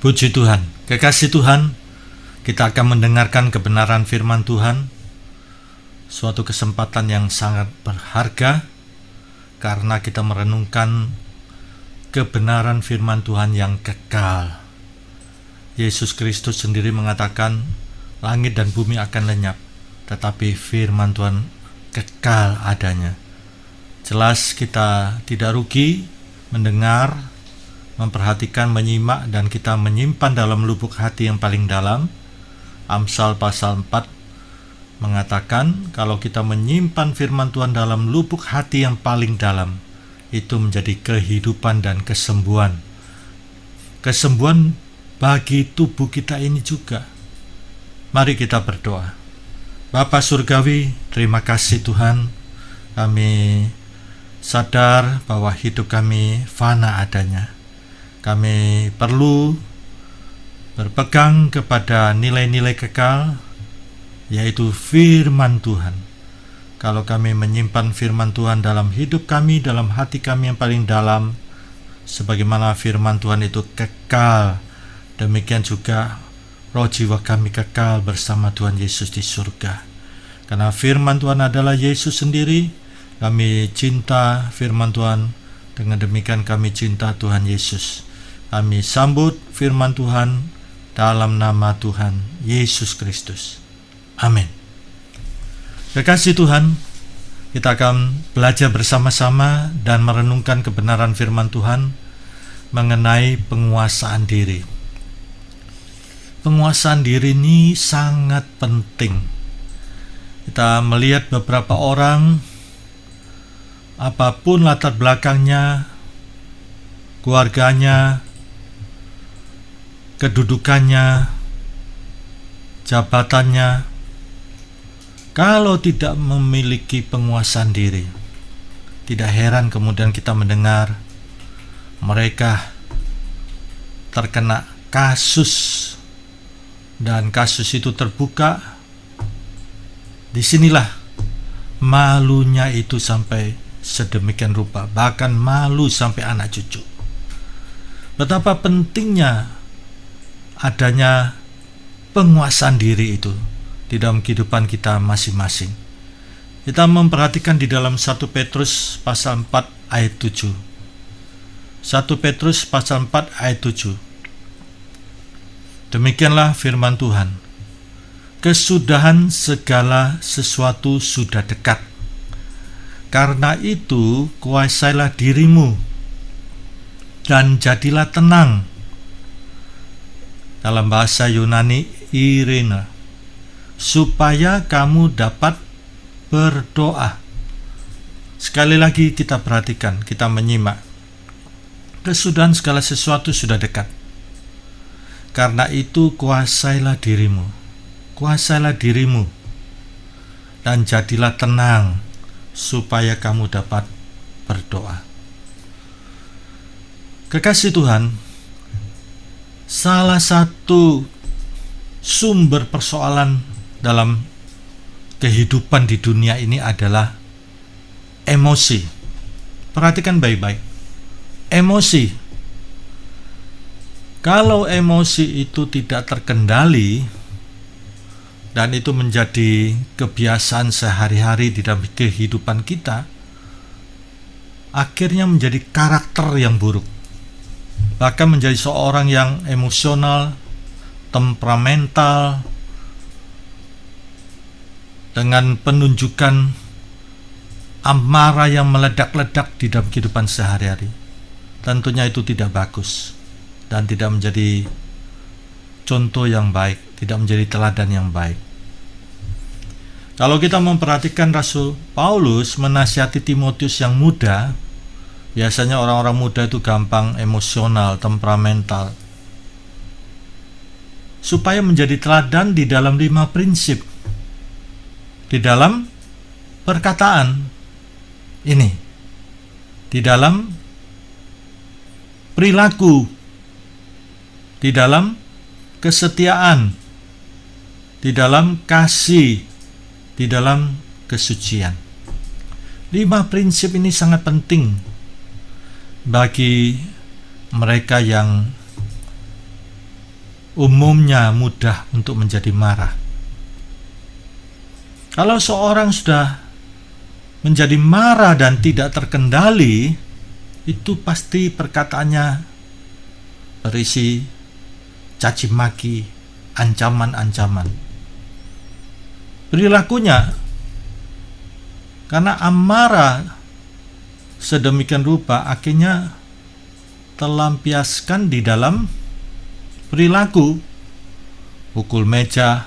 Puji Tuhan, kekasih Tuhan, kita akan mendengarkan kebenaran firman Tuhan. Suatu kesempatan yang sangat berharga karena kita merenungkan kebenaran firman Tuhan yang kekal. Yesus Kristus sendiri mengatakan, langit dan bumi akan lenyap, tetapi firman Tuhan kekal adanya. Jelas kita tidak rugi mendengar, memperhatikan, menyimak, dan kita menyimpan dalam lubuk hati yang paling dalam. Amsal pasal 4 mengatakan kalau kita menyimpan firman Tuhan dalam lubuk hati yang paling dalam, itu menjadi kehidupan dan kesembuhan. Kesembuhan bagi tubuh kita ini juga. Mari kita berdoa. Bapa Surgawi, terima kasih Tuhan. Kami sadar bahwa hidup kami fana adanya. Kami perlu berpegang kepada nilai-nilai kekal, yaitu firman Tuhan. Kalau kami menyimpan firman Tuhan dalam hidup kami, dalam hati kami yang paling dalam, sebagaimana firman Tuhan itu kekal, demikian juga roh jiwa kami kekal bersama Tuhan Yesus di surga. Karena firman Tuhan adalah Yesus sendiri, kami cinta firman Tuhan, dengan demikian kami cinta Tuhan Yesus. Kami sambut firman Tuhan dalam nama Tuhan Yesus Kristus. Amin. Kekasih Tuhan, kita akan belajar bersama-sama dan merenungkan kebenaran firman Tuhan mengenai penguasaan diri. Penguasaan diri ini sangat penting. Kita melihat beberapa orang, apapun latar belakangnya, keluarganya, kedudukannya, jabatannya, kalau tidak memiliki penguasaan diri, tidak heran kemudian kita mendengar mereka terkena kasus, dan kasus itu terbuka. Disinilah malunya itu sampai sedemikian rupa, bahkan malu sampai anak cucu. Betapa pentingnya adanya penguasaan diri itu di dalam kehidupan kita masing-masing. Kita memperhatikan di dalam 1 Petrus pasal 4 ayat 7. 1 Petrus pasal 4 ayat 7. Demikianlah firman Tuhan. Kesudahan segala sesuatu sudah dekat. Karena itu kuasailah dirimu dan jadilah tenang. Dalam bahasa Yunani, Irene, supaya kamu dapat berdoa. Sekali lagi kita perhatikan, kita menyimak. Kesudahan segala sesuatu sudah dekat. Karena itu kuasailah dirimu. Kuasailah dirimu. Dan jadilah tenang, supaya kamu dapat berdoa. Kekasih Tuhan, salah satu sumber persoalan dalam kehidupan di dunia ini adalah emosi. Perhatikan baik-baik. Emosi. Kalau emosi itu tidak terkendali dan itu menjadi kebiasaan sehari-hari di dalam kehidupan kita, akhirnya menjadi karakter yang buruk. Bahkan menjadi seorang yang emosional, temperamental, dengan penunjukan amarah yang meledak-ledak di dalam kehidupan sehari-hari. Tentunya itu tidak bagus dan tidak menjadi contoh yang baik, tidak menjadi teladan yang baik. Kalau kita memperhatikan Rasul Paulus menasihati Timotius yang muda, biasanya orang-orang muda itu gampang emosional, temperamental, supaya menjadi teladan di dalam 5 prinsip. Di dalam perkataan ini, di dalam perilaku, di dalam kesetiaan, di dalam kasih, di dalam kesucian. 5 prinsip ini sangat penting bagi mereka yang umumnya mudah untuk menjadi marah. Kalau seorang sudah menjadi marah dan tidak terkendali, itu pasti perkataannya berisi caci maki, ancaman-ancaman. Perilakunya, karena amarah sedemikian rupa, akhirnya terlampiaskan di dalam perilaku. Pukul meja,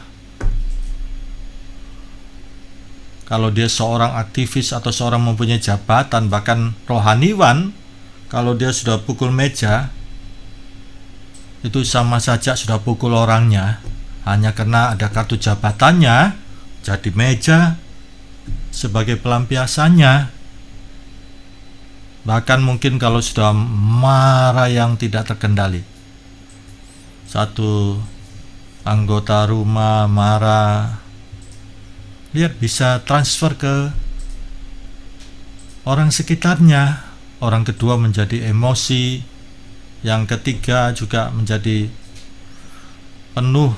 kalau dia seorang aktivis atau seorang mempunyai jabatan, bahkan rohaniwan, kalau dia sudah pukul meja, itu sama saja sudah pukul orangnya. Hanya karena ada kartu jabatannya, jadi meja sebagai pelampiasannya. Bahkan mungkin kalau sudah marah yang tidak terkendali, satu anggota rumah marah, lihat bisa transfer ke orang sekitarnya. Orang kedua menjadi emosi, yang ketiga juga menjadi penuh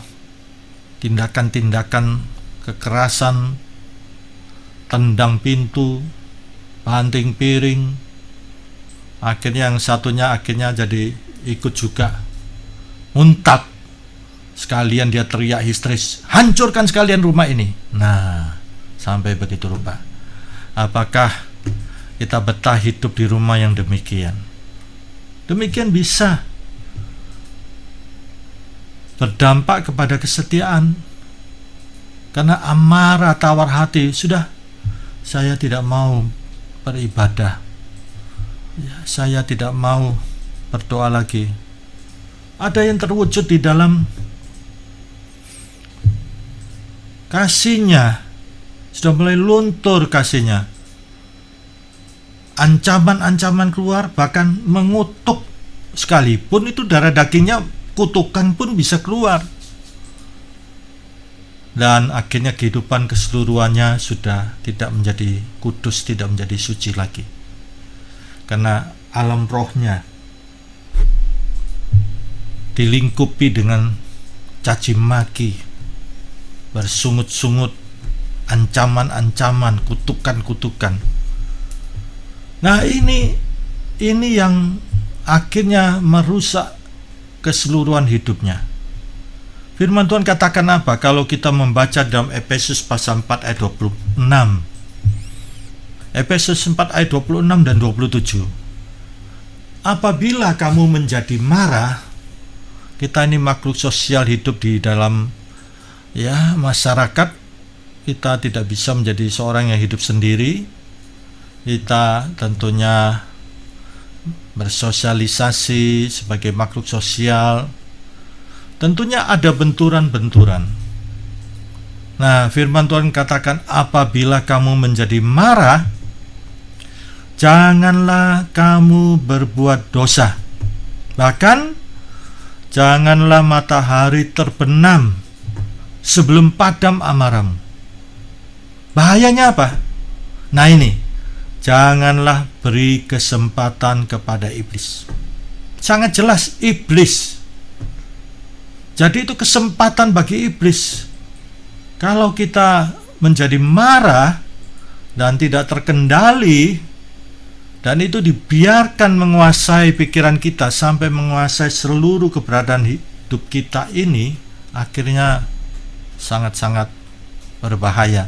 tindakan-tindakan kekerasan, tendang pintu, banting piring. Akhirnya yang satunya jadi ikut juga muntah. Sekalian dia teriak histeris, hancurkan sekalian rumah ini. Nah, sampai begitu rupa. Apakah kita betah hidup di rumah yang demikian? Demikian bisa berdampak kepada kesetiaan. Karena amarah tawar hati, sudah, saya tidak mau beribadah, saya tidak mau berdoa lagi. Ada yang terwujud di dalam kasihnya, sudah mulai luntur kasihnya. Ancaman-ancaman keluar, bahkan mengutuk sekalipun itu darah dagingnya, kutukan pun bisa keluar. Dan akhirnya kehidupan keseluruhannya sudah tidak menjadi kudus, tidak menjadi suci lagi. Karena alam rohnya dilingkupi dengan caci maki, bersungut-sungut, ancaman-ancaman, kutukan-kutukan. Nah, ini yang akhirnya merusak keseluruhan hidupnya. Firman Tuhan katakan apa kalau kita membaca dalam Efesus pasal 4 ayat 26? Efesus 4 ayat 26 dan 27. Apabila kamu menjadi marah, kita ini makhluk sosial, hidup di dalam masyarakat. Kita tidak bisa menjadi seorang yang hidup sendiri. Kita tentunya bersosialisasi sebagai makhluk sosial. Tentunya ada benturan-benturan. Nah, firman Tuhan katakan, apabila kamu menjadi marah, janganlah kamu berbuat dosa. Bahkan, janganlah matahari terbenam sebelum padam amarahmu. Bahayanya apa? Nah ini, janganlah beri kesempatan kepada iblis. Sangat jelas, iblis. Jadi itu kesempatan bagi iblis. Kalau kita menjadi marah dan tidak terkendali, dan itu dibiarkan menguasai pikiran kita sampai menguasai seluruh keberadaan hidup kita ini, akhirnya sangat-sangat berbahaya.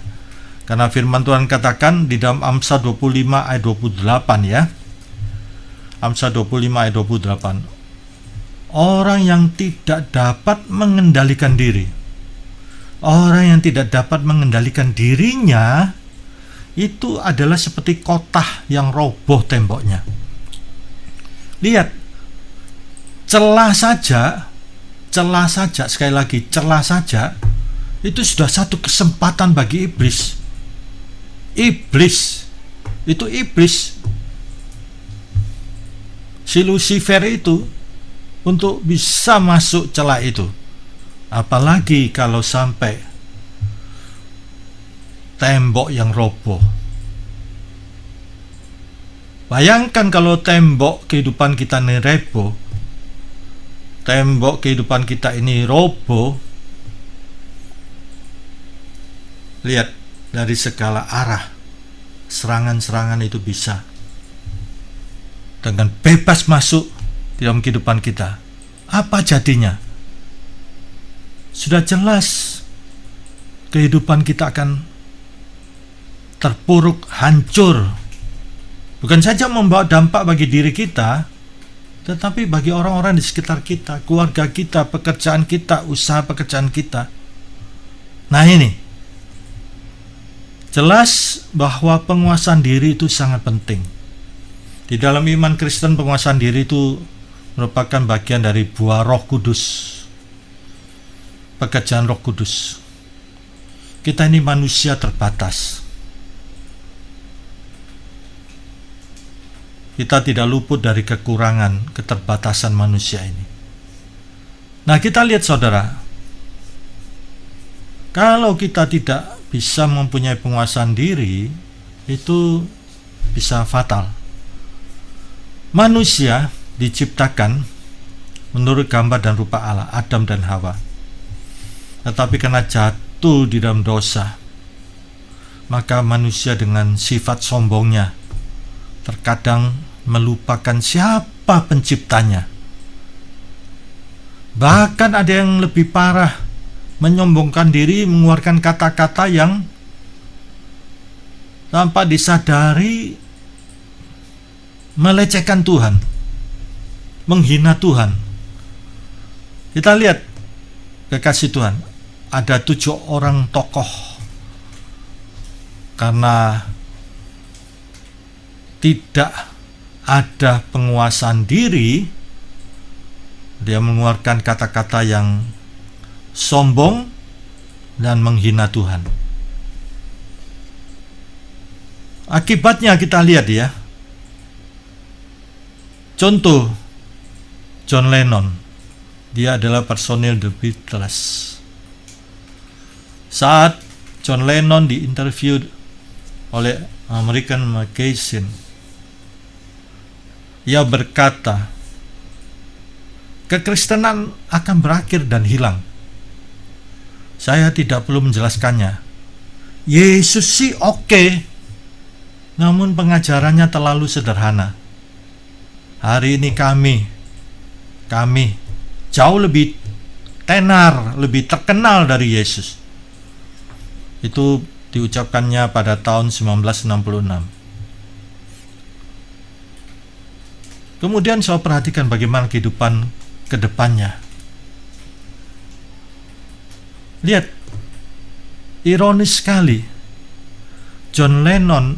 Karena firman Tuhan katakan di dalam Amsal 25 ayat 28 ya. Amsal 25 ayat 28. Orang yang tidak dapat mengendalikan diri, orang yang tidak dapat mengendalikan dirinya, itu adalah seperti kota yang roboh temboknya. Lihat, celah saja, sekali lagi, celah saja, itu sudah satu kesempatan bagi iblis. Itu iblis, si Lucifer itu, untuk bisa masuk celah itu. Apalagi kalau sampai tembok yang roboh. Bayangkan kalau tembok kehidupan kita ini roboh, tembok kehidupan kita ini roboh, lihat dari segala arah serangan-serangan itu bisa dengan bebas masuk di dalam kehidupan kita. Apa jadinya? Sudah jelas kehidupan kita akan terpuruk, hancur. Bukan saja membawa dampak bagi diri kita, tetapi bagi orang-orang di sekitar kita, keluarga kita, pekerjaan kita, usaha pekerjaan kita. Nah ini, jelas bahwa penguasaan diri itu sangat penting. Di dalam iman Kristen, penguasaan diri itu merupakan bagian dari buah Roh Kudus, pekerjaan Roh Kudus. Kita ini manusia terbatas. Kita tidak luput dari kekurangan, keterbatasan manusia ini. Nah, kita lihat saudara, kalau kita tidak bisa mempunyai penguasaan diri, itu bisa fatal. Manusia diciptakan menurut gambar dan rupa Allah, Adam dan Hawa. Tetapi karena jatuh di dalam dosa, maka manusia dengan sifat sombongnya terkadang melupakan siapa penciptanya. Bahkan ada yang lebih parah, menyombongkan diri, mengeluarkan kata-kata yang tanpa disadari melecehkan Tuhan, menghina Tuhan. Kita lihat, kekasih Tuhan, ada 7 orang tokoh karena tidak ada penguasaan diri, dia mengeluarkan kata-kata yang sombong dan menghina Tuhan. Akibatnya kita lihat ya. Contoh, John Lennon. Dia adalah personil The Beatles. Saat John Lennon diinterview oleh American Magazine, ia berkata, kekristenan akan berakhir dan hilang. Saya tidak perlu menjelaskannya. Yesus sih oke, namun pengajarannya terlalu sederhana. Hari ini kami jauh lebih tenar, lebih terkenal dari Yesus. Itu diucapkannya pada tahun 1966. Kemudian saya perhatikan bagaimana kehidupan ke depannya. Lihat, ironis sekali, John Lennon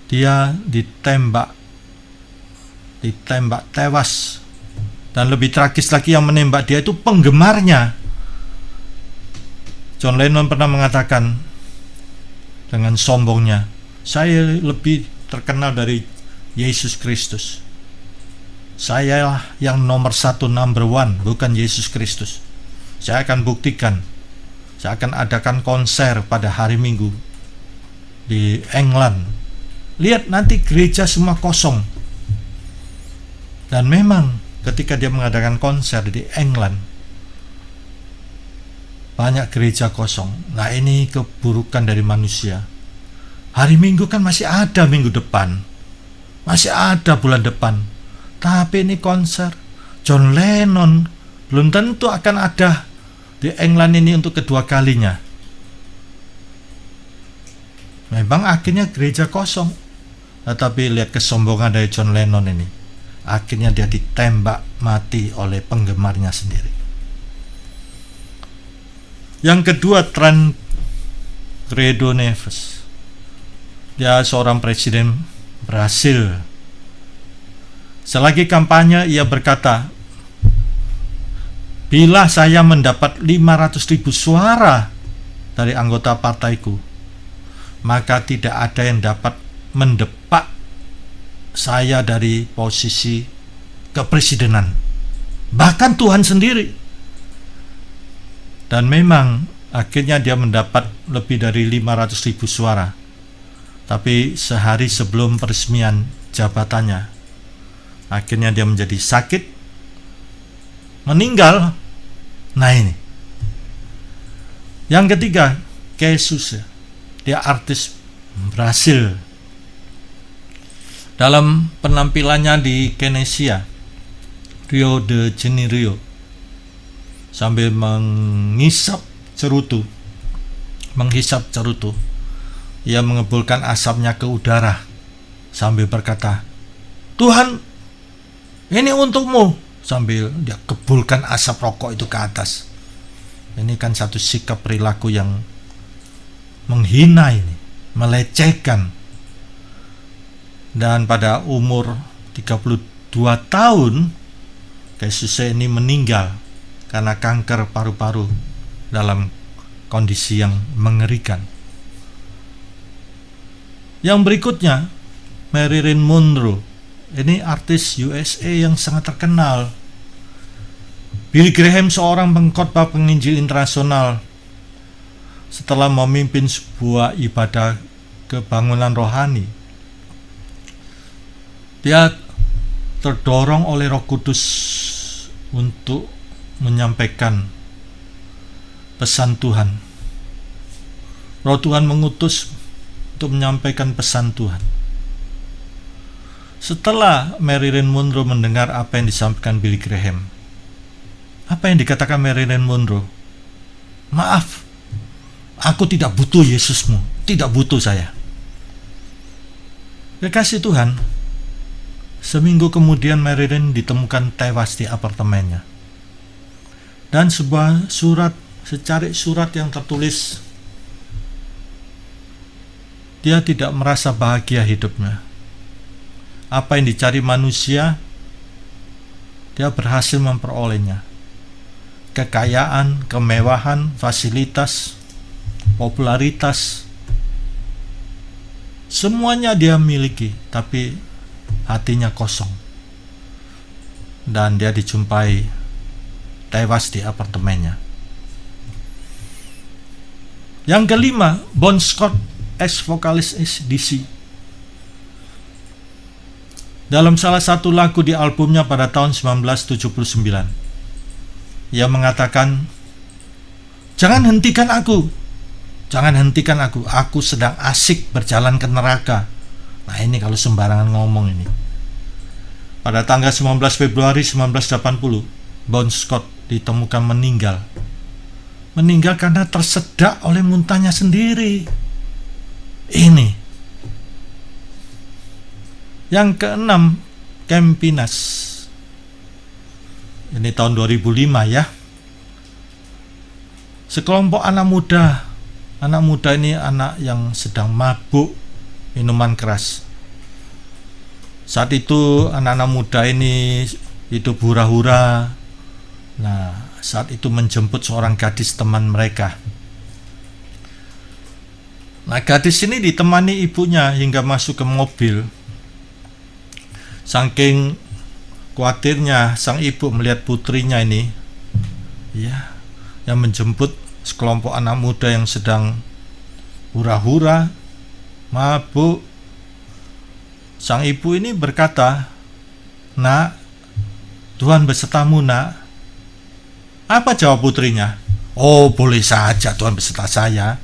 dia ditembak tewas, dan lebih tragis lagi yang menembak dia itu penggemarnya. John Lennon pernah mengatakan dengan sombongnya, saya lebih terkenal dari Yesus Kristus. Saya yang nomor 1, number 1, bukan Yesus Kristus. Saya akan buktikan. Saya akan adakan konser pada hari Minggu di England. Lihat nanti gereja semua kosong. Dan memang ketika dia mengadakan konser di England, banyak gereja kosong. Nah, ini keburukan dari manusia. Hari Minggu kan masih ada minggu depan, masih ada bulan depan. Tapi ini konser John Lennon belum tentu akan ada di England ini untuk kedua kalinya. Memang akhirnya gereja kosong. Tetapi lihat kesombongan dari John Lennon ini. Akhirnya dia ditembak mati oleh penggemarnya sendiri. Yang kedua, Tancredo Neves. Dia seorang presiden Brasil. Selagi kampanye ia berkata, bila saya mendapat 500.000 suara dari anggota partaiku, maka tidak ada yang dapat mendepak saya dari posisi kepresidenan, bahkan Tuhan sendiri. Dan memang akhirnya dia mendapat lebih dari 500.000 suara. Tapi sehari sebelum peresmian jabatannya, akhirnya dia menjadi sakit meninggal. Nah ini. Yang ketiga, Jesus. Dia artis Brasil. Dalam penampilannya di Venesia, Rio de Janeiro, sambil menghisap cerutu, ia mengebulkan asapnya ke udara sambil berkata, "Tuhan, ini untukmu," sambil dia kebulkan asap rokok itu ke atas. Ini kan satu sikap perilaku yang menghina ini, melecehkan. Dan pada umur 32 tahun, Jesus ini meninggal karena kanker paru-paru dalam kondisi yang mengerikan. Yang berikutnya, Marilyn Monroe. Ini artis USA yang sangat terkenal. Billy Graham, seorang pengkhotbah penginjil internasional, setelah memimpin sebuah ibadah kebangunan rohani, dia terdorong oleh Roh Kudus untuk menyampaikan pesan Tuhan. Roh Tuhan mengutus untuk menyampaikan pesan Tuhan. Setelah Marilyn Monroe mendengar apa yang disampaikan Billy Graham, apa yang dikatakan Marilyn Monroe? "Maaf, aku tidak butuh Yesusmu, tidak butuh saya." Kekasih Tuhan, seminggu kemudian Marilyn ditemukan tewas di apartemennya. Dan sebuah secari surat yang tertulis, dia tidak merasa bahagia hidupnya. Apa yang dicari manusia, dia berhasil memperolehnya. Kekayaan, kemewahan, fasilitas, popularitas, semuanya dia miliki, tapi hatinya kosong. Dan dia dijumpai tewas di apartemennya. Yang kelima, Bon Scott, ex-vokalis AC/DC. Dalam salah satu lagu di albumnya pada tahun 1979, ia mengatakan, jangan hentikan aku, aku sedang asik berjalan ke neraka." Nah ini kalau sembarangan ngomong ini. Pada tanggal 19 Februari 1980, Bon Scott ditemukan meninggal karena tersedak oleh muntahnya sendiri. Ini. Yang keenam, Campinas. Ini tahun 2005 ya. Sekelompok anak muda ini anak yang sedang mabuk minuman keras. Saat itu anak-anak muda ini hidup hura-hura. Nah, saat itu menjemput seorang gadis teman mereka. Nah, gadis ini ditemani ibunya hingga masuk ke mobil. Saking khawatirnya sang ibu melihat putrinya ini, ya, yang menjemput sekelompok anak muda yang sedang hura-hura, mabuk. Sang ibu ini berkata, "Nak, Tuhan besertamu, nak." Apa jawab putrinya? "Oh, boleh saja Tuhan beserta saya,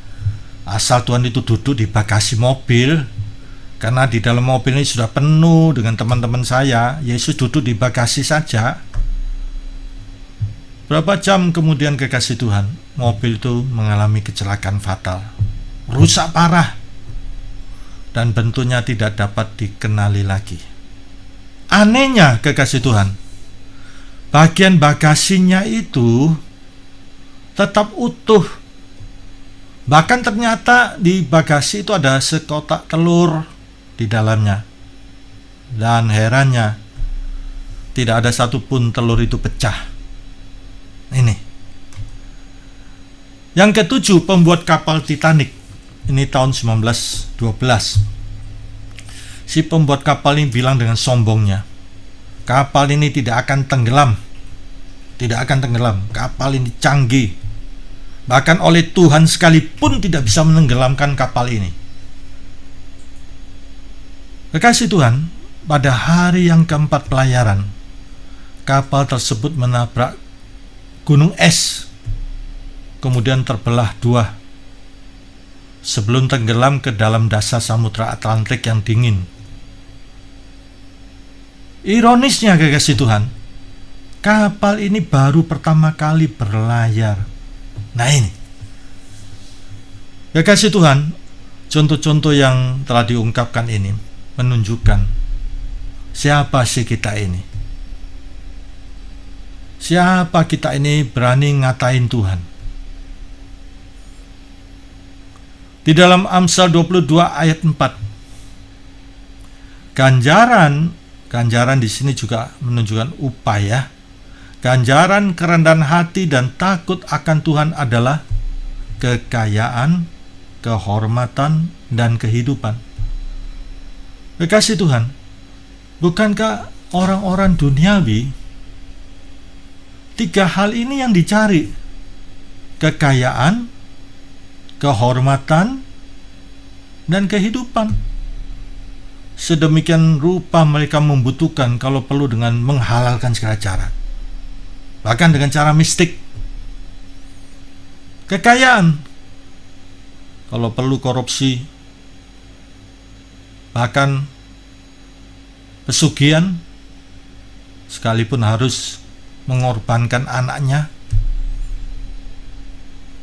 asal Tuhan itu duduk di bagasi mobil, karena di dalam mobil ini sudah penuh dengan teman-teman saya. Yesus duduk di bagasi saja." Berapa jam kemudian, kekasih Tuhan, mobil itu mengalami kecelakaan fatal, rusak parah, dan bentuknya tidak dapat dikenali lagi. Anehnya, kekasih Tuhan, bagian bagasinya itu tetap utuh. Bahkan ternyata di bagasi itu ada sekotak telur di dalamnya. Dan herannya, tidak ada satupun telur itu pecah. Ini. Yang ketujuh, pembuat kapal Titanic. Ini tahun 1912. Si pembuat kapal ini bilang dengan sombongnya, kapal ini tidak akan tenggelam. Kapal ini canggih. Bahkan oleh Tuhan sekalipun tidak bisa menenggelamkan kapal ini. Kekasih Tuhan, pada hari yang keempat pelayaran, kapal tersebut menabrak gunung es kemudian terbelah dua sebelum tenggelam ke dalam dasar Samudra Atlantik yang dingin. Ironisnya kekasih Tuhan, kapal ini baru pertama kali berlayar. Nah ini, kekasih Tuhan, contoh-contoh yang telah diungkapkan ini menunjukkan siapa sih kita ini. Siapa kita ini berani ngatain Tuhan. Di dalam Amsal 22 ayat 4, ganjaran di sini juga menunjukkan upaya. Ganjaran kerendahan hati dan takut akan Tuhan adalah kekayaan, kehormatan, dan kehidupan. Kekasih Tuhan, bukankah orang-orang duniawi tiga hal ini yang dicari? Kekayaan, kehormatan, dan kehidupan. Sedemikian rupa mereka membutuhkan, kalau perlu dengan menghalalkan segala cara, bahkan dengan cara mistik. Kekayaan, kalau perlu korupsi, bahkan pesugihan, sekalipun harus mengorbankan anaknya.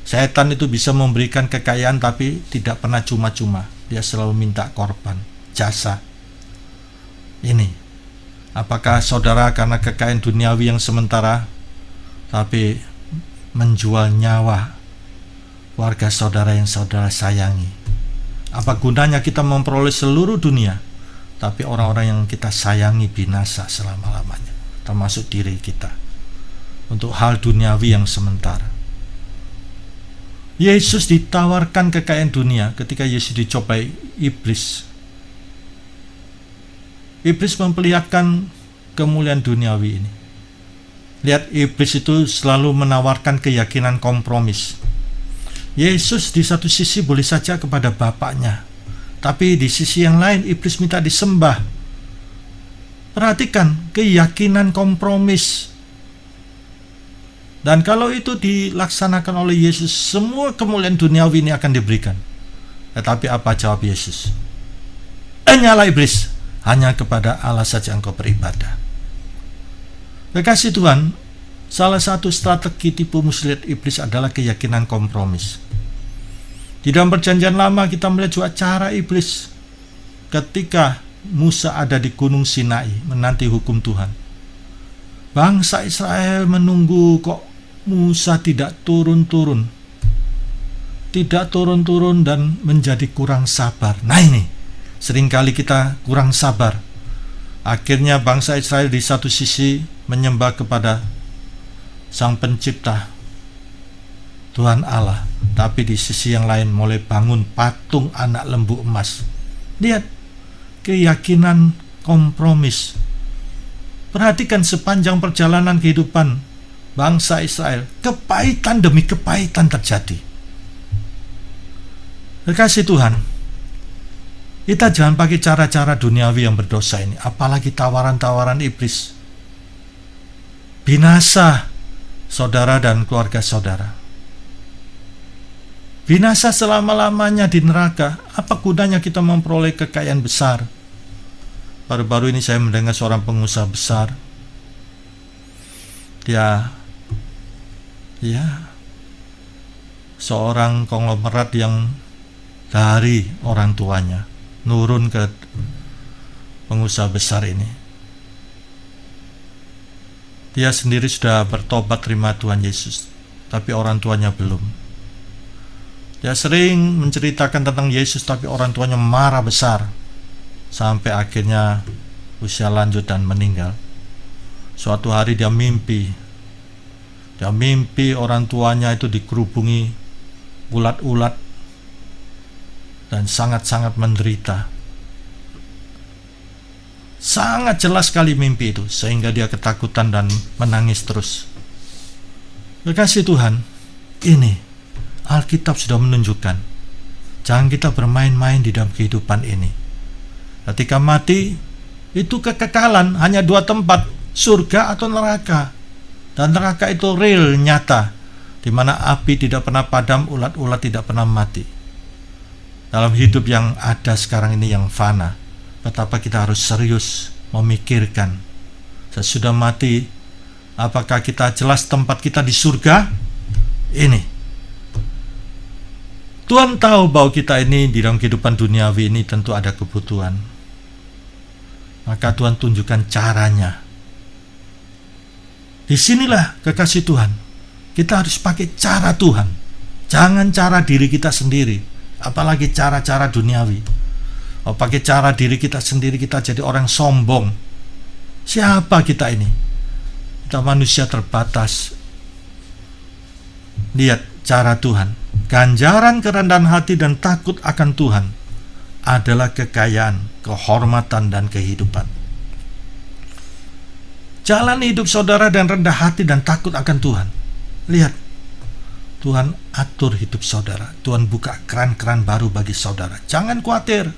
Setan itu bisa memberikan kekayaan tapi tidak pernah cuma-cuma. Dia selalu minta korban, jasa. Ini, apakah saudara karena kekayaan duniawi yang sementara tapi menjual nyawa warga saudara yang saudara sayangi? Apa gunanya kita memperoleh seluruh dunia tapi orang-orang yang kita sayangi binasa selama-lamanya, termasuk diri kita, untuk hal duniawi yang sementara? Yesus ditawarkan kekayaan dunia ketika Yesus dicobai iblis. Iblis memperlihatkan kemuliaan duniawi ini. Lihat, iblis itu selalu menawarkan keyakinan kompromis. Yesus di satu sisi boleh saja kepada Bapaknya, tapi di sisi yang lain iblis minta disembah. Perhatikan keyakinan kompromis. Dan kalau itu dilaksanakan oleh Yesus, semua kemuliaan duniawi ini akan diberikan. Tetapi apa jawab Yesus? Nyala iblis, hanya kepada Allah saja engkau beribadah. Kekasih Tuhan, salah satu strategi tipu muslihat iblis adalah keyakinan kompromis. Di dalam perjanjian lama kita melihat juga cara iblis ketika Musa ada di Gunung Sinai menanti hukum Tuhan. Bangsa Israel menunggu, kok Musa tidak turun-turun dan menjadi kurang sabar. Nah ini, seringkali kita kurang sabar. Akhirnya bangsa Israel di satu sisi menyembah kepada Sang Pencipta, Tuhan Allah, tapi di sisi yang lain mulai bangun patung anak lembu emas. Lihat, keyakinan kompromis. Perhatikan sepanjang perjalanan kehidupan bangsa Israel, kepahitan demi kepahitan terjadi. Kekasih Tuhan, kita jangan pakai cara-cara duniawi yang berdosa ini, apalagi tawaran-tawaran iblis. Binasa saudara dan keluarga saudara. Binasa selama-lamanya di neraka. Apa gunanya kita memperoleh kekayaan besar? Baru-baru ini saya mendengar seorang pengusaha besar. Dia seorang konglomerat yang dari orang tuanya nurun ke pengusaha besar ini. Dia sendiri sudah bertobat terima Tuhan Yesus, tapi orang tuanya belum. Dia sering menceritakan tentang Yesus, tapi orang tuanya marah besar, sampai akhirnya usia lanjut dan meninggal. Suatu hari dia mimpi orang tuanya itu dikerubungi ulat-ulat dan sangat-sangat menderita. Sangat jelas sekali mimpi itu, sehingga dia ketakutan dan menangis terus. Kekasih Tuhan, ini Alkitab sudah menunjukkan, jangan kita bermain-main di dalam kehidupan ini. Ketika mati, itu kekekalan hanya dua tempat, surga atau neraka. Dan neraka itu real, nyata, di mana api tidak pernah padam, ulat-ulat tidak pernah mati. Dalam hidup yang ada sekarang ini yang fana, betapa kita harus serius memikirkan sesudah mati, apakah kita jelas tempat kita di surga? Ini Tuhan tahu bahwa kita ini di dalam kehidupan duniawi ini tentu ada kebutuhan. Maka Tuhan tunjukkan caranya. Disinilah kekasih Tuhan, kita harus pakai cara Tuhan, jangan cara diri kita sendiri, apalagi cara-cara duniawi. Pakai cara diri kita sendiri, kita jadi orang sombong. Siapa kita ini? Kita manusia terbatas. Lihat cara Tuhan. Ganjaran kerendahan hati dan takut akan Tuhan adalah kekayaan, kehormatan, dan kehidupan. Jalan hidup saudara dan rendah hati dan takut akan Tuhan. Lihat, Tuhan atur hidup saudara. Tuhan buka keran-keran baru bagi saudara. Jangan khawatir.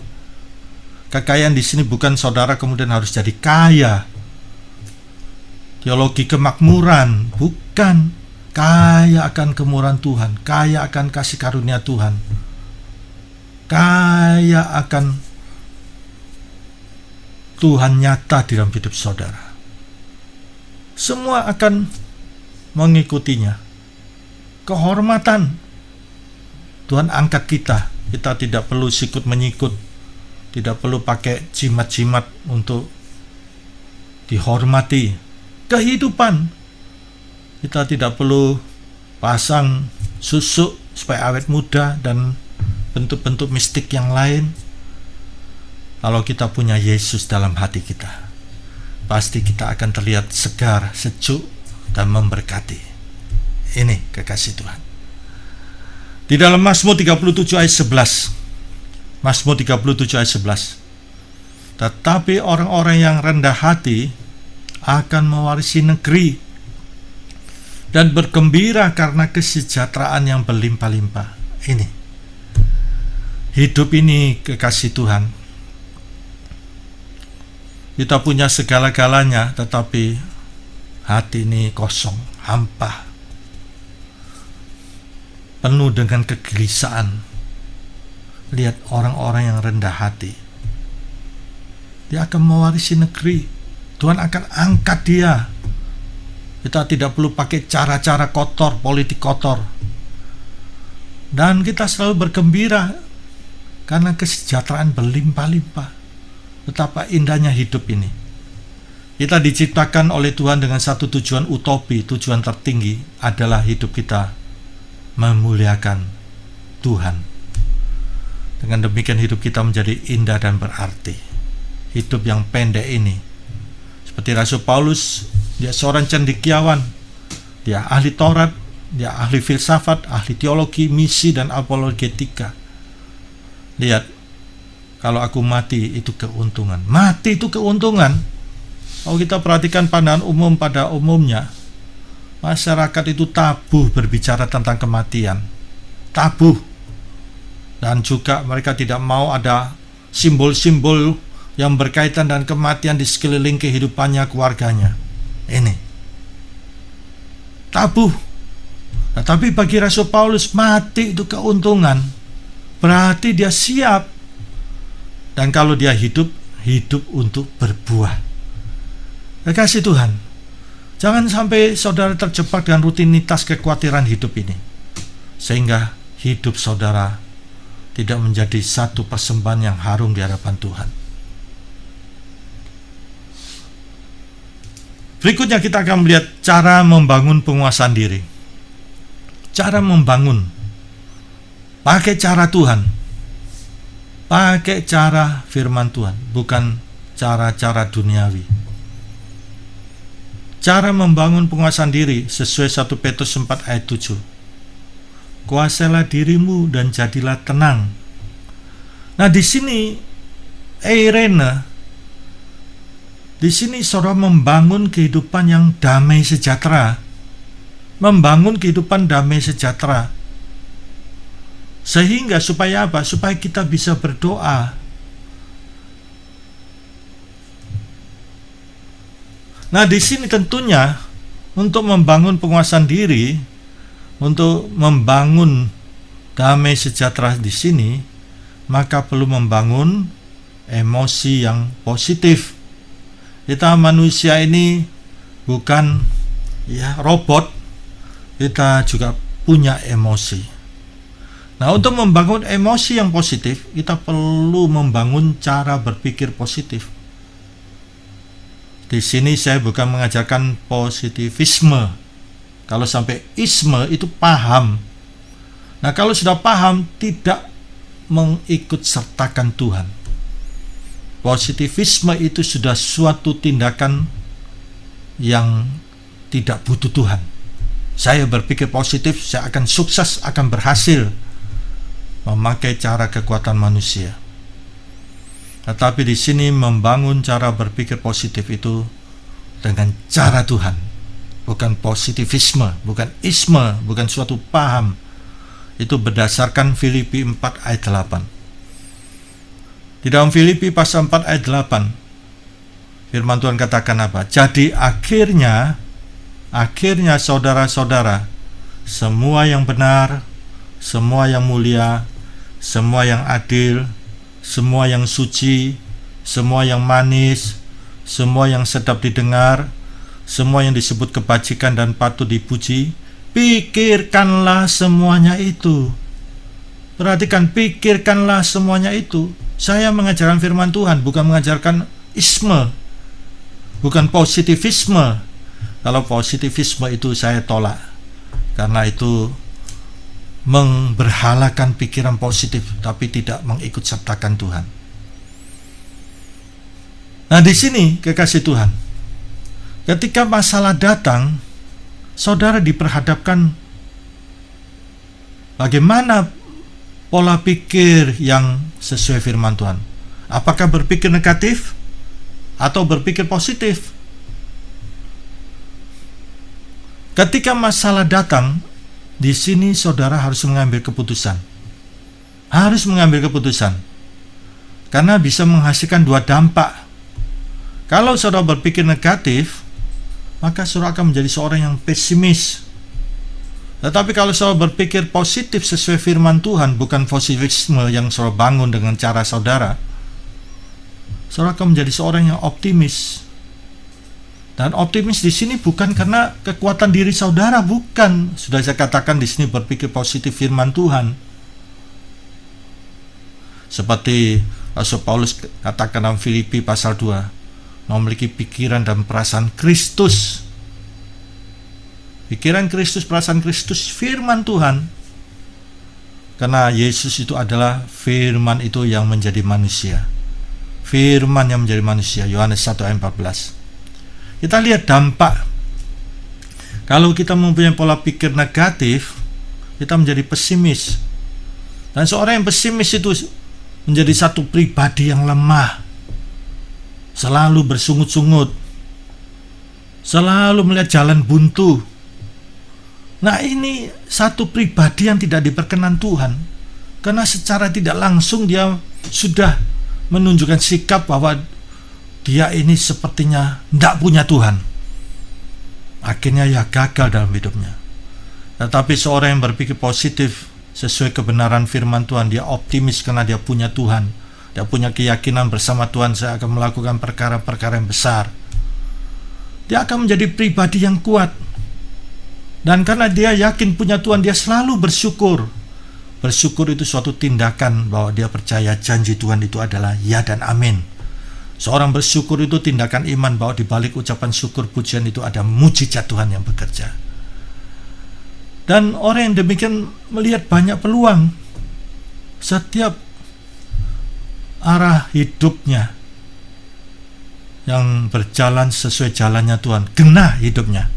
Kekayaan di sini bukan saudara kemudian harus jadi kaya. Teologi kemakmuran, bukan. Kaya akan kemurahan Tuhan, kaya akan kasih karunia Tuhan, kaya akan Tuhan nyata di dalam hidup saudara. Semua akan mengikutinya. Kehormatan, Tuhan angkat kita. Kita tidak perlu sikut menyikut, tidak perlu pakai jimat-jimat untuk dihormati. Kehidupan, kita tidak perlu pasang susuk supaya awet muda dan bentuk-bentuk mistik yang lain. Kalau kita punya Yesus dalam hati kita, pasti kita akan terlihat segar, sejuk, dan memberkati. Ini kekasih Tuhan. Di dalam Mazmur 37 ayat 11, Mazmur 37 ayat 11, tetapi orang-orang yang rendah hati akan mewarisi negeri dan bergembira karena kesejahteraan yang berlimpah-limpah. Ini hidup ini kekasih Tuhan. Kita punya segala-galanya, tetapi hati ini kosong, hampa, penuh dengan kegelisahan. Lihat orang-orang yang rendah hati, dia akan mewarisi negeri. Tuhan akan angkat dia. Kita tidak perlu pakai cara-cara kotor, politik kotor. Dan kita selalu bergembira karena kesejahteraan berlimpah-limpah. Betapa indahnya hidup ini. Kita diciptakan oleh Tuhan dengan satu tujuan utopi. Tujuan tertinggi adalah hidup kita memuliakan Tuhan. Dengan demikian hidup kita menjadi indah dan berarti. Hidup yang pendek ini, seperti Rasul Paulus, dia seorang cendekiawan, dia ahli Taurat, dia ahli filsafat, ahli teologi, misi, dan apologetika. Lihat, kalau aku mati itu keuntungan. Mati itu keuntungan. Kalau kita perhatikan pandangan umum pada umumnya, masyarakat itu tabu berbicara tentang kematian. Tabu. Dan juga mereka tidak mau ada simbol-simbol yang berkaitan dengan kematian di sekeliling kehidupannya, keluarganya. Ini tabu. Nah, tapi bagi Rasul Paulus, mati itu keuntungan. Berarti dia siap. Dan kalau dia hidup, hidup untuk berbuah. Kasih Tuhan, jangan sampai saudara terjebak dengan rutinitas kekhawatiran hidup ini, sehingga hidup saudara tidak menjadi satu persembahan yang harum di hadapan Tuhan. Berikutnya kita akan melihat cara membangun penguasaan diri. Cara membangun pakai cara Tuhan, pakai cara firman Tuhan, bukan cara-cara duniawi. Cara membangun penguasaan diri sesuai 1 Petrus 4 ayat 7. Kuasailah dirimu dan jadilah tenang. Nah, di sini Eirene, di sini saudara membangun kehidupan yang damai sejahtera. Membangun kehidupan damai sejahtera. Sehingga supaya apa? Supaya kita bisa berdoa. Nah, di sini tentunya untuk membangun penguasaan diri, untuk membangun damai sejahtera di sini, maka perlu membangun emosi yang positif. Kita manusia ini bukan robot, kita juga punya emosi. Nah, untuk membangun emosi yang positif, kita perlu membangun cara berpikir positif. Di sini saya bukan mengajarkan positivisme. Kalau sampai isme itu paham. Nah, kalau sudah paham, tidak mengikut sertakan Tuhan. Positivisme itu sudah suatu tindakan yang tidak butuh Tuhan. Saya berpikir positif, saya akan sukses, akan berhasil, memakai cara kekuatan manusia. Tetapi di sini membangun cara berpikir positif itu dengan cara Tuhan, bukan positivisme, bukan isme, bukan suatu paham. Itu berdasarkan Filipi 4 ayat 8. Di dalam Filipi pasal 4 ayat 8, firman Tuhan katakan apa? Jadi akhirnya saudara-saudara, semua yang benar, semua yang mulia, semua yang adil, semua yang suci, semua yang manis, semua yang sedap didengar, semua yang disebut kebajikan dan patut dipuji, pikirkanlah semuanya itu. Perhatikan, pikirkanlah semuanya itu. Saya mengajarkan firman Tuhan, bukan mengajarkan isme, bukan positivisme. Kalau positivisme itu saya tolak, karena itu memberhalakan pikiran positif tapi tidak mengikut sertakan Tuhan. Nah, di sini kekasih Tuhan, ketika masalah datang, saudara diperhadapkan bagaimana pola pikir yang sesuai firman Tuhan. Apakah berpikir negatif atau berpikir positif? Ketika masalah datang, di sini saudara harus mengambil keputusan. Harus mengambil keputusan. Karena bisa menghasilkan dua dampak. Kalau saudara berpikir negatif, maka saudara akan menjadi seorang yang pesimis. Tetapi kalau saudara berpikir positif sesuai firman Tuhan, bukan positivisme yang saudara bangun dengan cara saudara akan menjadi seorang yang optimis. Dan optimis di sini bukan karena kekuatan diri saudara, bukan. Sudah saya katakan di sini berpikir positif firman Tuhan. Seperti Rasul Paulus katakan dalam Filipi pasal 2, memiliki pikiran dan perasaan Kristus. Pikiran Kristus, perasaan Kristus, firman Tuhan. Karena Yesus itu adalah firman itu yang menjadi manusia. Firman yang menjadi manusia, Yohanes 1 ayat 14. Kita lihat dampak. Kalau kita mempunyai pola pikir negatif, kita menjadi pesimis. Dan seorang yang pesimis itu menjadi satu pribadi yang lemah, selalu bersungut-sungut, selalu melihat jalan buntu. Nah, ini satu pribadi yang tidak diperkenan Tuhan, karena secara tidak langsung dia sudah menunjukkan sikap bahwa dia ini sepertinya tidak punya Tuhan. Akhirnya ia gagal dalam hidupnya. Tetapi seorang yang berpikir positif sesuai kebenaran firman Tuhan, dia optimis karena dia punya Tuhan. Dia punya keyakinan bersama Tuhan, saya akan melakukan perkara-perkara yang besar. Dia akan menjadi pribadi yang kuat. Dan karena dia yakin punya Tuhan, dia selalu bersyukur. Bersyukur itu suatu tindakan bahwa dia percaya janji Tuhan itu adalah ya dan amin. Seorang bersyukur itu tindakan iman bahwa di balik ucapan syukur pujian itu ada mujizat Tuhan yang bekerja. Dan orang yang demikian melihat banyak peluang. Setiap arah hidupnya yang berjalan sesuai jalannya Tuhan, genah hidupnya,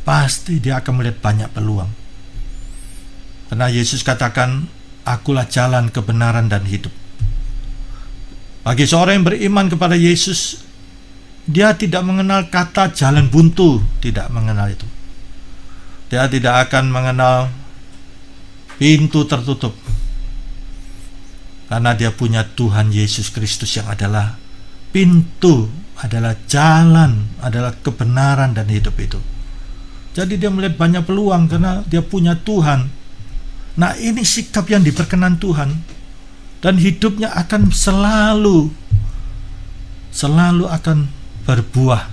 pasti dia akan melihat banyak peluang. Karena Yesus katakan, akulah jalan, kebenaran, dan hidup. Bagi seorang yang beriman kepada Yesus, dia tidak mengenal kata jalan buntu, tidak mengenal itu. Dia tidak akan mengenal pintu tertutup, karena dia punya Tuhan Yesus Kristus yang adalah pintu, adalah jalan, adalah kebenaran dan hidup itu. Jadi dia melihat banyak peluang karena dia punya Tuhan. Nah, ini sikap yang diperkenan Tuhan. Dan hidupnya akan selalu akan berbuah.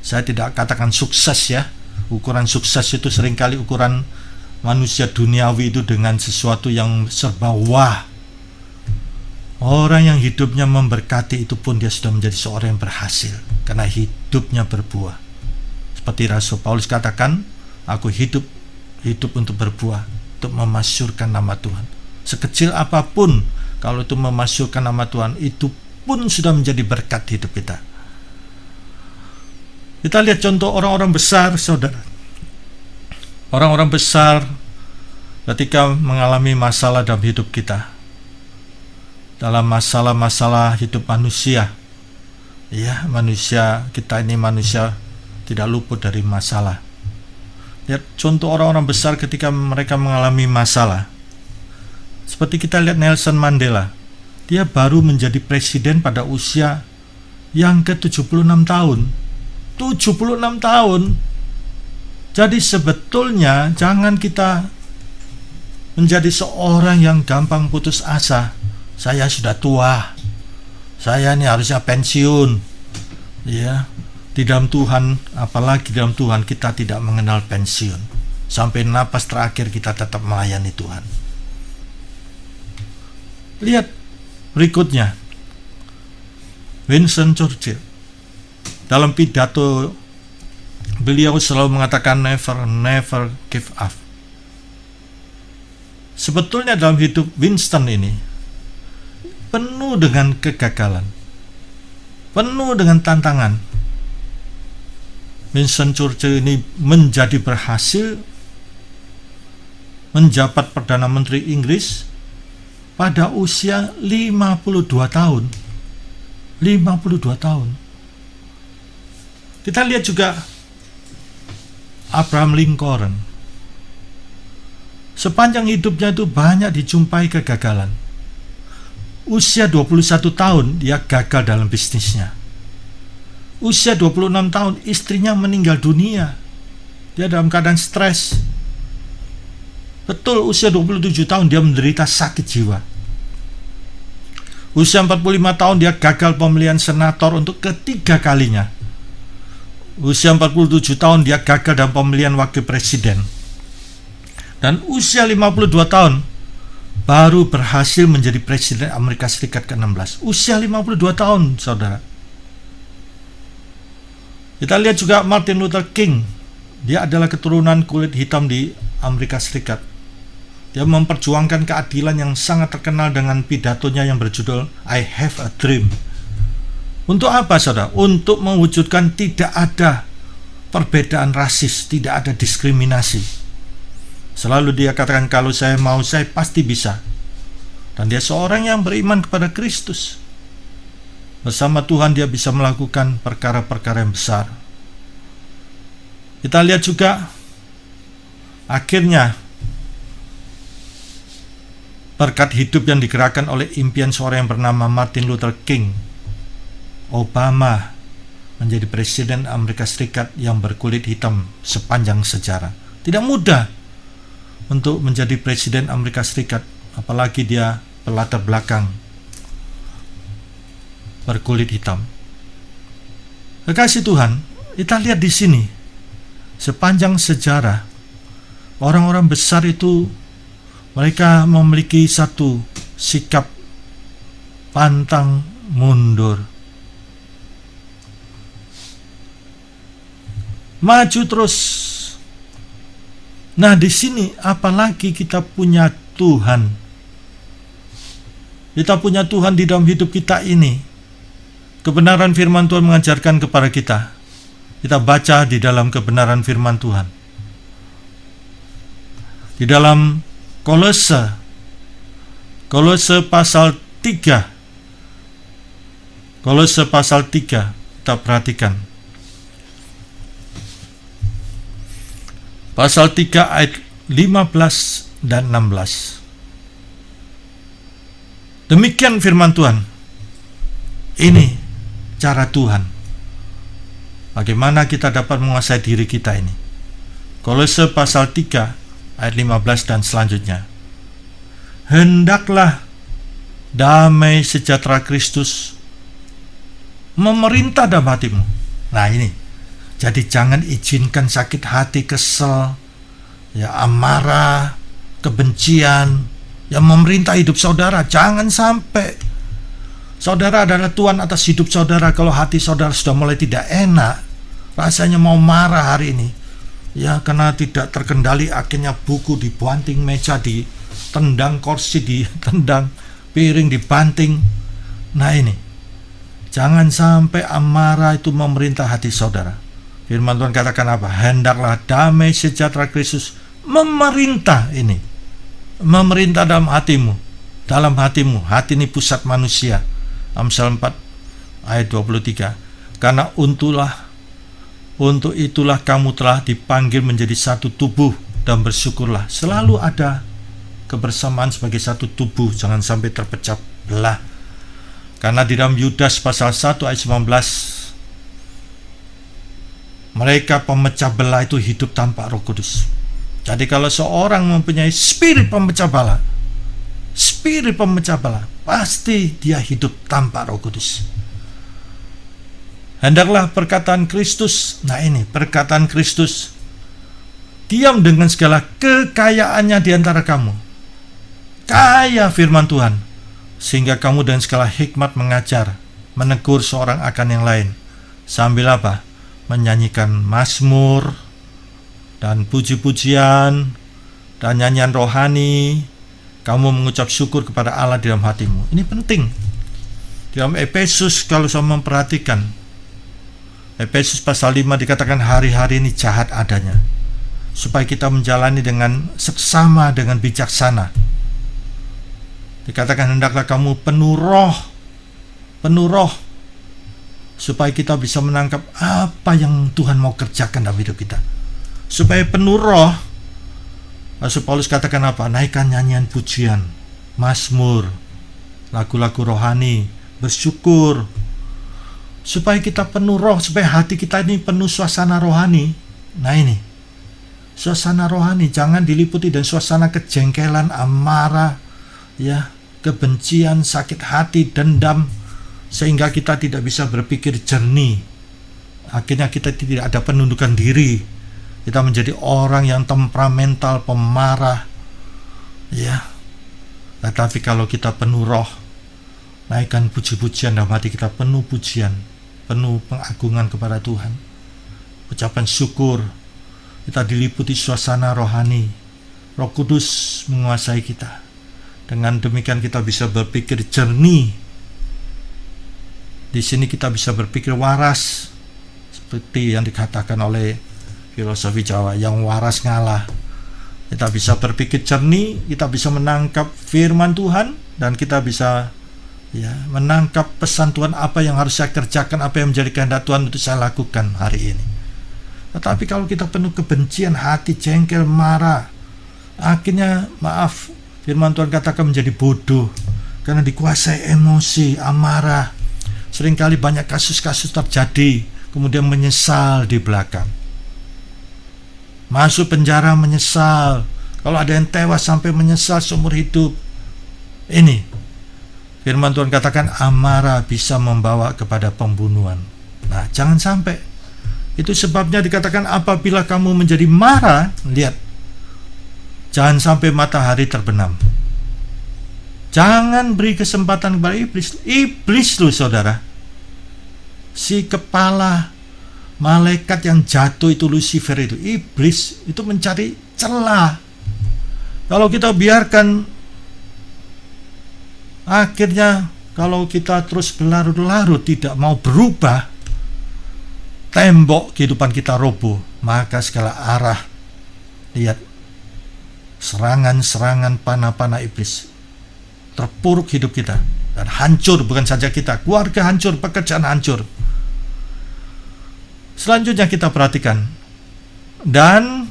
Saya tidak katakan sukses ya. Ukuran sukses itu seringkali ukuran manusia duniawi itu dengan sesuatu yang serba wah. Orang yang hidupnya memberkati itu pun dia sudah menjadi seorang yang berhasil karena hidupnya berbuah. Seperti Rasul Paulus katakan, aku hidup untuk berbuah, untuk memasyurkan nama Tuhan. Sekecil apapun, kalau itu memasyurkan nama Tuhan, itu pun sudah menjadi berkat hidup kita. Kita lihat contoh orang-orang besar, saudara. Orang-orang besar ketika mengalami masalah dalam hidup kita, dalam masalah-masalah hidup manusia, ya, manusia kita ini manusia tidak luput dari masalah. Lihat contoh orang-orang besar ketika mereka mengalami masalah. Seperti kita lihat Nelson Mandela, dia baru menjadi presiden pada usia yang ke-76 tahun. 76 tahun. Jadi sebetulnya jangan kita menjadi seorang yang gampang putus asa. Saya sudah tua, saya ini harusnya pensiun. Ya, di dalam Tuhan, apalagi dalam Tuhan, kita tidak mengenal pensiun. Sampai napas terakhir kita tetap melayani Tuhan. Lihat berikutnya, Winston Churchill. Dalam pidato beliau selalu mengatakan never give up. Sebetulnya dalam hidup Winston ini penuh dengan kegagalan, penuh dengan tantangan. Winston Churchill ini menjadi berhasil menjabat Perdana Menteri Inggris pada usia 52 tahun. 52 tahun. Kita lihat juga Abraham Lincoln. Sepanjang hidupnya itu banyak dijumpai kegagalan. Usia 21 tahun dia gagal dalam bisnisnya. Usia 26 tahun istrinya meninggal dunia. Dia dalam keadaan stres. Betul, usia 27 tahun dia menderita sakit jiwa. Usia 45 tahun dia gagal pemilihan senator untuk ketiga kalinya. Usia 47 tahun dia gagal dalam pemilihan wakil presiden. Dan usia 52 tahun baru berhasil menjadi presiden Amerika Serikat ke-16. Usia 52 tahun, saudara. Kita lihat juga Martin Luther King. Dia adalah keturunan kulit hitam di Amerika Serikat. Dia memperjuangkan keadilan yang sangat terkenal dengan pidatonya yang berjudul I Have a Dream. Untuk apa, saudara? Untuk mewujudkan tidak ada perbedaan rasis, tidak ada diskriminasi. Selalu dia katakan, kalau saya mau, saya pasti bisa. Dan dia seorang yang beriman kepada Kristus. Bersama Tuhan dia bisa melakukan perkara-perkara yang besar. Kita lihat juga akhirnya berkat hidup yang digerakkan oleh impian seorang yang bernama Martin Luther King, Obama menjadi presiden Amerika Serikat yang berkulit hitam sepanjang sejarah. Tidak mudah untuk menjadi presiden Amerika Serikat, apalagi dia berlatar belakang berkulit hitam. Kekasih Tuhan, kita lihat di sini sepanjang sejarah orang-orang besar itu mereka memiliki satu sikap pantang mundur, maju terus. Nah, di sini apalagi kita punya Tuhan. Kita punya Tuhan di dalam hidup kita ini. Kebenaran firman Tuhan mengajarkan kepada kita. Kita baca di dalam kebenaran firman Tuhan. Di dalam Kolose pasal 3. Kolose pasal 3, kita perhatikan. Pasal 3 ayat 15 dan 16. Demikian firman Tuhan. Ini cara Tuhan. Bagaimana kita dapat menguasai diri kita ini. Kolose pasal 3 ayat 15 dan selanjutnya. Hendaklah damai sejahtera Kristus memerintah dalam hatimu. Nah ini, jadi jangan izinkan sakit hati, kesel, amarah, kebencian yang memerintah hidup saudara. Jangan sampai. Saudara adalah Tuhan atas hidup saudara. Kalau hati saudara sudah mulai tidak enak, rasanya mau marah hari ini, karena tidak terkendali, akhirnya buku dibanting, meja ditendang, kursi ditendang, piring dibanting. Nah ini, jangan sampai amarah itu memerintah hati saudara. Firman Tuhan katakan apa? Hendaklah damai sejahtera Kristus memerintah ini. Memerintah dalam hatimu. Dalam hatimu. Hati ini pusat manusia. Amsal 4 ayat 23. Karena untuk itulah kamu telah dipanggil menjadi satu tubuh, dan bersyukurlah. Selalu ada kebersamaan sebagai satu tubuh. Jangan sampai terpecah belah. Karena di dalam Yudas pasal 1 ayat 19, mereka pemecah belah itu hidup tanpa Roh Kudus. Jadi kalau seorang mempunyai spirit pemecah belah, pasti dia hidup tanpa Roh Kudus. Hendaklah perkataan Kristus, nah ini perkataan Kristus, diam dengan segala kekayaannya di antara kamu. Kaya firman Tuhan, sehingga kamu dengan segala hikmat mengajar, menegur seorang akan yang lain, sambil apa? Menyanyikan mazmur dan puji-pujian dan nyanyian rohani. Kamu mengucap syukur kepada Allah di dalam hatimu. Ini penting. Di dalam Efesus, kalau saya memperhatikan, Efesus pasal 5 dikatakan hari-hari ini jahat adanya, supaya kita menjalani dengan seksama, dengan bijaksana. Dikatakan hendaklah kamu penuh roh, supaya kita bisa menangkap apa yang Tuhan mau kerjakan dalam hidup kita. Supaya penuh roh, Rasul Paulus katakan apa? Naikkan nyanyian pujian, mazmur, lagu-lagu rohani, bersyukur. Supaya kita penuh roh, supaya hati kita ini penuh suasana rohani. Nah ini, suasana rohani, jangan diliputi dengan suasana kejengkelan, amarah, kebencian, sakit hati, dendam, sehingga kita tidak bisa berpikir jernih. Akhirnya kita tidak ada penundukan diri. Kita menjadi orang yang temperamental, pemarah. Tetapi kalau kita penuh roh, naikkan puji-pujian dalam hati kita, penuh pujian, penuh pengagungan kepada Tuhan, ucapan syukur. Kita diliputi suasana rohani, Roh Kudus menguasai kita. Dengan demikian kita bisa berpikir jernih. Di sini kita bisa berpikir waras, seperti yang dikatakan oleh filosofi Jawa, yang waras ngalah. Kita bisa berpikir jernih, kita bisa menangkap firman Tuhan, dan kita bisa menangkap pesan Tuhan, apa yang harus saya kerjakan, apa yang menjadi kehendak Tuhan untuk saya lakukan hari ini. Tetapi kalau kita penuh kebencian, hati jengkel, marah, akhirnya firman Tuhan katakan menjadi bodoh, karena dikuasai emosi, amarah. Seringkali banyak kasus-kasus terjadi, kemudian menyesal di belakang. Masuk penjara menyesal. Kalau ada yang tewas sampai menyesal seumur hidup. Ini firman Tuhan katakan amarah bisa membawa kepada pembunuhan. Nah, jangan sampai. Itu sebabnya dikatakan apabila kamu menjadi marah, lihat, jangan sampai matahari terbenam. Jangan beri kesempatan kepada iblis. Iblis loh saudara, si kepala malaikat yang jatuh itu, Lucifer itu, iblis itu mencari celah. Kalau kita biarkan, akhirnya kalau kita terus berlarut-larut tidak mau berubah, tembok kehidupan kita roboh. Maka segala arah, lihat, serangan-serangan panah-panah iblis, terpuruk hidup kita, dan hancur. Bukan saja kita, keluarga hancur, pekerjaan hancur. Selanjutnya kita perhatikan, dan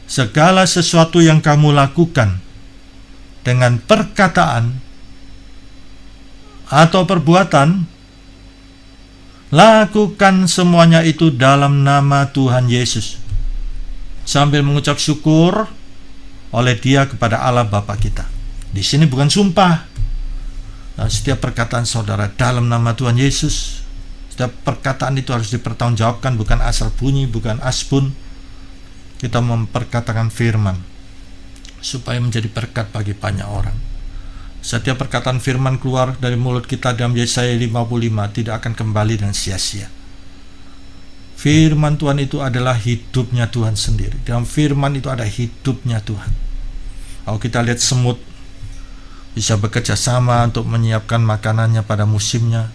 segala sesuatu yang kamu lakukan dengan perkataan atau perbuatan, lakukan semuanya itu dalam nama Tuhan Yesus, sambil mengucap syukur oleh Dia kepada Allah Bapa kita. Di sini bukan sumpah. Nah, setiap perkataan saudara dalam nama Tuhan Yesus, setiap perkataan itu harus dipertanggungjawabkan, bukan asal bunyi, bukan asbun. Kita memperkatakan firman supaya menjadi berkat bagi banyak orang. Setiap perkataan firman keluar dari mulut kita dalam Yesaya 55 tidak akan kembali dengan sia-sia. Firman Tuhan itu adalah hidupnya Tuhan sendiri. Dalam firman itu ada hidupnya Tuhan. Kalau kita lihat semut bisa bekerja sama untuk menyiapkan makanannya pada musimnya.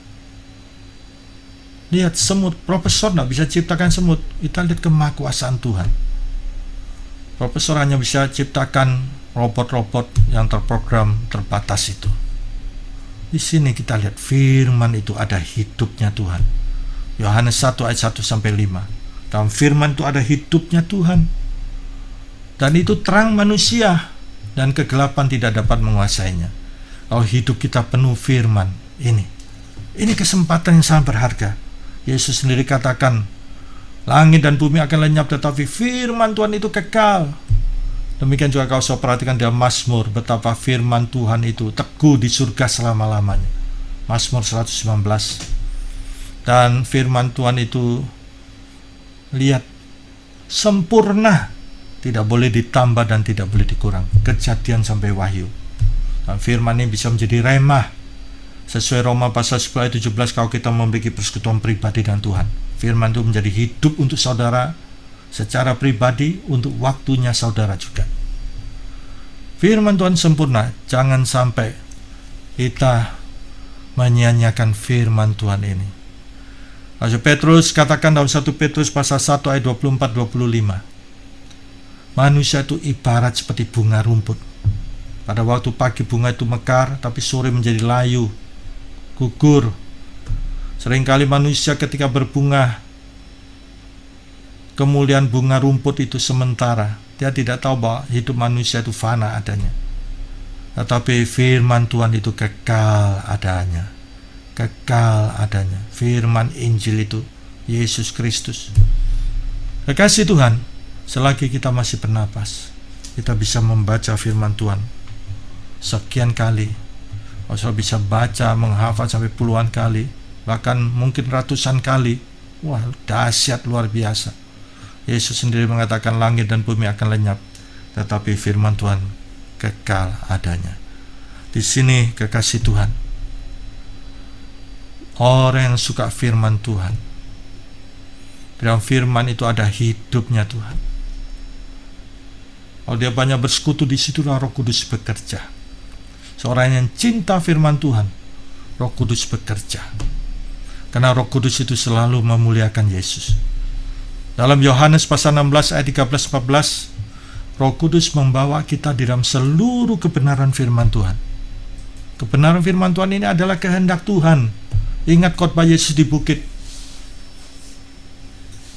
Lihat semut, profesor tidak bisa ciptakan semut. Kita lihat kemahakuasaan Tuhan. Profesor hanya bisa ciptakan robot-robot yang terprogram terbatas itu. Di sini kita lihat firman itu ada hidupnya Tuhan. Yohanes 1 ayat 1 sampai 5. Dalam firman itu ada hidupnya Tuhan. Dan itu terang manusia, dan kegelapan tidak dapat menguasainya. Kalau hidup kita penuh firman, ini kesempatan yang sangat berharga. Yesus sendiri katakan, langit dan bumi akan lenyap, tetapi firman Tuhan itu kekal. Demikian juga kalau saya perhatikan dalam Mazmur, betapa firman Tuhan itu teguh di surga selama-lamanya. Mazmur 119. Dan firman Tuhan itu, lihat, sempurna, tidak boleh ditambah dan tidak boleh dikurang. Kejadian sampai Wahyu. Dan firman ini bisa menjadi remah. Sesuai Roma pasal 10 ayat 17, kalau kita memiliki persekutuan pribadi dengan Tuhan, firman itu menjadi hidup untuk saudara secara pribadi, untuk waktunya saudara juga. Firman Tuhan sempurna. Jangan sampai kita menyia-nyiakan firman Tuhan ini. Rasul Petrus katakan dalam 1 Petrus pasal 1 ayat 24-25, manusia itu ibarat seperti bunga rumput. Pada waktu pagi bunga itu mekar, tapi sore menjadi layu, gugur. Seringkali manusia ketika berbunga, kemuliaan bunga rumput itu sementara. Dia tidak tahu bahwa hidup manusia itu fana adanya. Tetapi firman Tuhan itu kekal adanya. Kekal adanya. Firman Injil itu Yesus Kristus. Kekasih Tuhan, selagi kita masih bernapas, kita bisa membaca firman Tuhan sekian kali. Kalau bisa baca, menghafal sampai puluhan kali, bahkan mungkin ratusan kali. Wah, dahsyat, luar biasa. Yesus sendiri mengatakan langit dan bumi akan lenyap, tetapi firman Tuhan kekal adanya. Di sini kekasih Tuhan, orang yang suka firman Tuhan, dalam firman itu ada hidupnya Tuhan. Kalau dia banyak bersekutu, di situlah Roh Kudus bekerja. Seorang yang cinta firman Tuhan, Roh Kudus bekerja. Karena Roh Kudus itu selalu memuliakan Yesus. Dalam Yohanes pasal 16 ayat 13-14, Roh Kudus membawa kita di dalam seluruh kebenaran firman Tuhan. Kebenaran firman Tuhan ini adalah kehendak Tuhan. Ingat khotbah Yesus di bukit.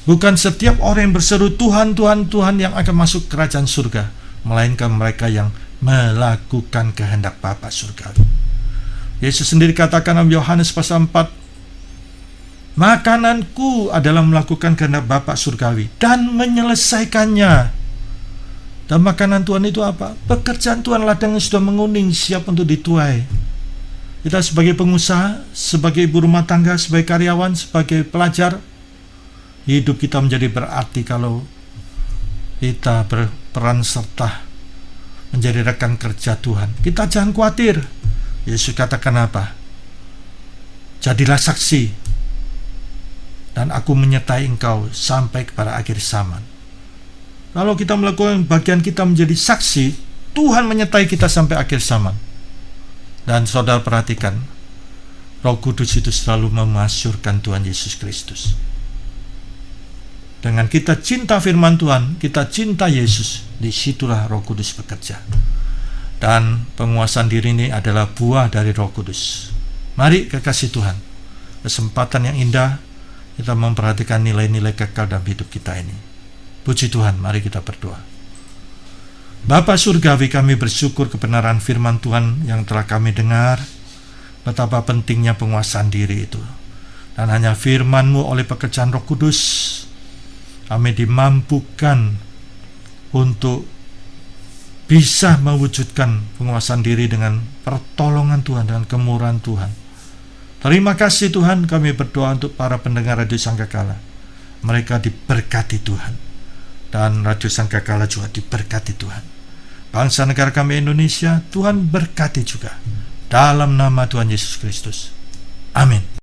Bukan setiap orang yang berseru Tuhan, Tuhan, Tuhan yang akan masuk kerajaan surga, melainkan mereka yang melakukan kehendak Bapa surgawi. Yesus sendiri katakan dalam Yohanes pasal 4, makananku adalah melakukan kehendak Bapa surgawi dan menyelesaikannya. Dan makanan Tuhan itu apa? Pekerjaan Tuhan, ladang yang sudah menguning, siap untuk dituai. Kita sebagai pengusaha, sebagai ibu rumah tangga, sebagai karyawan, sebagai pelajar, hidup kita menjadi berarti kalau kita berperan serta menjadi rekan kerja Tuhan. Kita jangan khawatir. Yesus katakan apa? Jadilah saksi, dan aku menyertai engkau sampai kepada akhir zaman. Kalau kita melakukan bagian kita menjadi saksi, Tuhan menyertai kita sampai akhir zaman. Dan saudara perhatikan, Roh Kudus itu selalu memasyurkan Tuhan Yesus Kristus. Dengan kita cinta firman Tuhan, kita cinta Yesus, disitulah Roh Kudus bekerja. Dan penguasaan diri ini adalah buah dari Roh Kudus. Mari kekasih Tuhan, kesempatan yang indah kita memperhatikan nilai-nilai kekal dalam hidup kita ini. Puji Tuhan, mari kita berdoa. Bapa surgawi, kami bersyukur kebenaran firman Tuhan yang telah kami dengar, betapa pentingnya penguasaan diri itu. Dan hanya firman-Mu oleh pekerjaan Roh Kudus, kami dimampukan untuk bisa mewujudkan penguasaan diri dengan pertolongan Tuhan dan kemurahan Tuhan. Terima kasih Tuhan, kami berdoa untuk para pendengar Radio Sangkakala. Mereka diberkati Tuhan, dan Radio Sangkakala juga diberkati Tuhan. Bangsa negara kami Indonesia, Tuhan berkati juga. Dalam nama Tuhan Yesus Kristus. Amin.